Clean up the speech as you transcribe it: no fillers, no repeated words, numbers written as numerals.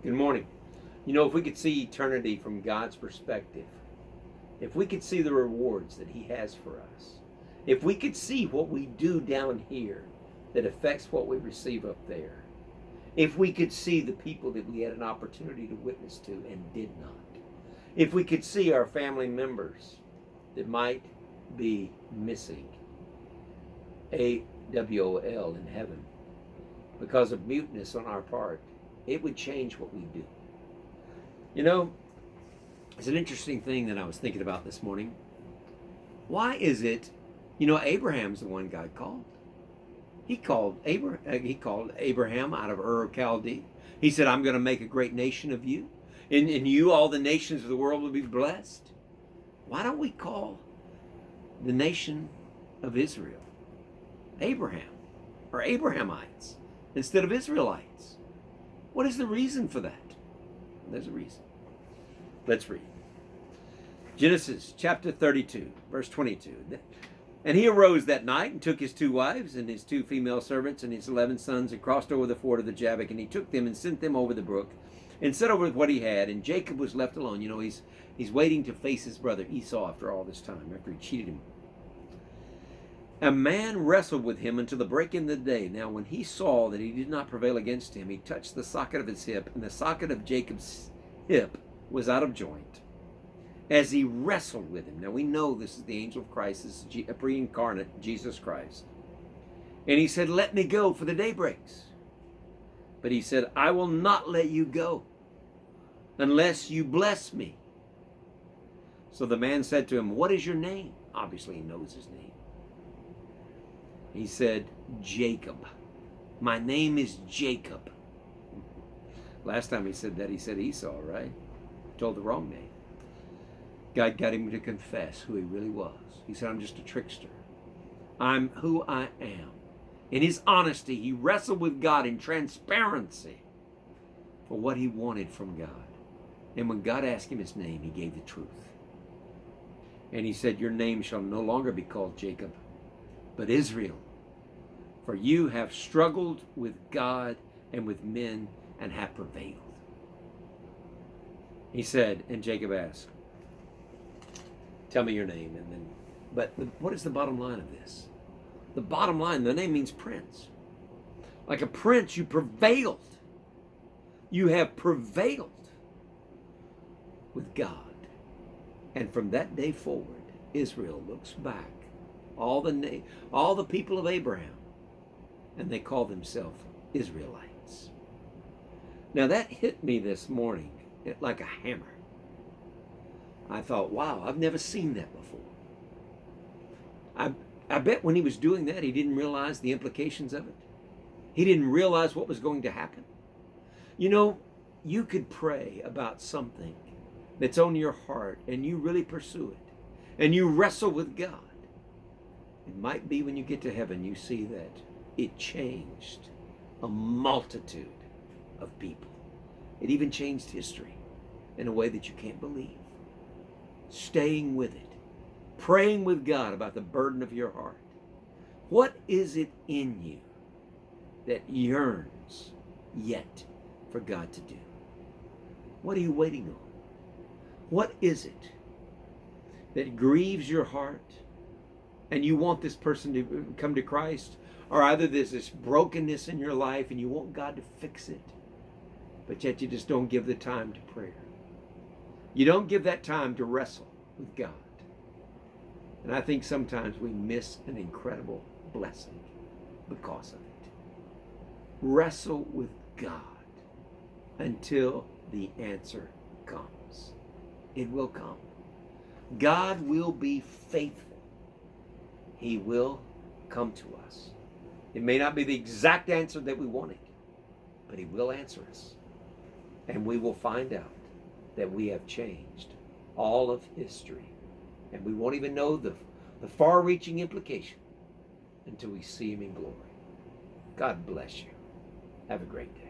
Good morning. You know, if we could see eternity from God's perspective, if we could see the rewards that He has for us, if we could see what we do down here that affects what we receive up there, if we could see the people that we had an opportunity to witness to and did not, if we could see our family members that might be missing AWOL in heaven because of muteness on our part, it would change what we do. You know, it's an interesting thing that I was thinking about this morning. Why is it, Abraham's the one God called. He called Abraham out of Ur of Chaldee. He said, I'm going to make a great nation of you. In you, all the nations of the world will be blessed. Why don't we call the nation of Israel Abraham or Abrahamites instead of Israelites? What is the reason for that? There's a reason. Let's read. Genesis chapter 32, verse 22. And he arose that night and took his 2 wives and his 2 female servants and his 11 sons and crossed over the ford of the Jabbok. And he took them and sent them over the brook and set over what he had. And Jacob was left alone. He's waiting to face his brother Esau after all this time, after he cheated him. A man wrestled with him until the break in the day. Now when he saw that he did not prevail against him, he touched the socket of his hip, and the socket of Jacob's hip was out of joint as he wrestled with him. Now we know this is the angel of Christ, this is a pre-incarnate Jesus Christ. And he said, let me go, for the day breaks. But he said, I will not let you go unless you bless me. So the man said to him, what is your name? Obviously he knows his name. He said, Jacob. My name is Jacob. Last time he said that, he said Esau, right? Told the wrong name. God got him to confess who he really was. He said, I'm just a trickster. I'm who I am. In his honesty, he wrestled with God in transparency for what he wanted from God. And when God asked him his name, he gave the truth. And he said, your name shall no longer be called Jacob, but Israel, for you have struggled with God and with men and have prevailed. He said, and Jacob asked, tell me your name. But what is the bottom line of this? The bottom line, the name means prince. Like a prince, you prevailed. You have prevailed with God. And from that day forward, Israel looks back, all the people of Abraham, and they call themselves Israelites. Now that hit me this morning like a hammer. I thought, wow, I've never seen that before. I bet when he was doing that, he didn't realize the implications of it. He didn't realize what was going to happen. You could pray about something that's on your heart and you really pursue it and you wrestle with God. It might be when you get to heaven, you see that it changed a multitude of people. It even changed history in a way that you can't believe. Staying with it. Praying with God about the burden of your heart. What is it in you that yearns yet for God to do? What are you waiting on? What is it that grieves your heart and you want this person to come to Christ? Or either there's this brokenness in your life and you want God to fix it, but yet you just don't give the time to prayer. You don't give that time to wrestle with God. And I think sometimes we miss an incredible blessing because of it. Wrestle with God until the answer comes. It will come. God will be faithful. He will come to us. It may not be the exact answer that we wanted, but He will answer us. And we will find out that we have changed all of history. And we won't even know the far-reaching implication until we see Him in glory. God bless you. Have a great day.